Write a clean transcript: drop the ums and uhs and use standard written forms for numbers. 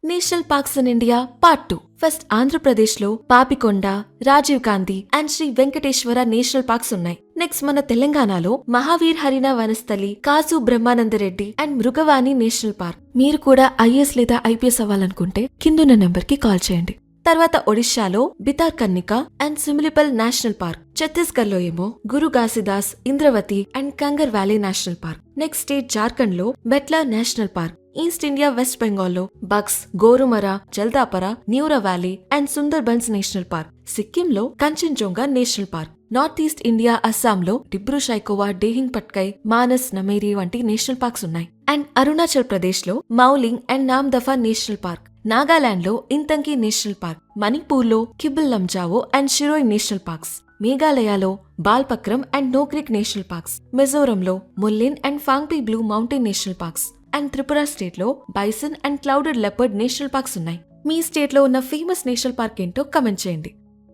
National parks in India part 2. First Andhra Pradesh లో Papikonda, Rajiv Gandhi and Sri Venkateswara national parks ఉన్నాయి. Next మన తెలంగాణలో Mahavir Harina Vanasthali, Kasu Brahmananda Reddy and Mrugavani national park. మీరు కూడా ఐఏఎస్ లేదా ఐపీఎస్ అవ్వాలనుకుంటే కిందున్న నెంబర్ కి కాల్ చేయండి. తర్వాత ఒడిశాలో Bhitarkanika and Simlipal national park. Chhattisgarh లో ఏమో Guru Ghasidas, Indravati and Kanger valley national park. Next state Jharkhand లో Betla national park. East India west బెంగాల్లో Buxa, Gorumara, Jaldapara, Neora valley and Sundarbans national park. సిక్కింలో Kanchenjunga national park. North east India అస్సాంలో డిబ్రూ సైఖోవా, డేహింగ్ పట్కై, మానస్, నమేరి వంటి నేషనల్ పార్క్స్ ఉన్నాయి. అండ్ అరుణాచల్ ప్రదేశ్ లో Mouling and Namdapha national park. Nagaland లో ఇంతంకి నేషనల్ పార్క్. మణిపూర్ లో Keibul Lamjao and Shirui national parks. మేఘాలయలో Balpakram and Nokrek national parks. మిజోరంలో Murlen and Phawngpui blue mountain national parks. And Tripura state లో bison and clouded leopard national parks ఉన్నాయి. మీ స్టేట్ లో ఉన్న ఫేమస్ నేషనల్ పార్క్ ఏంటో కమెంట్ చేయండి.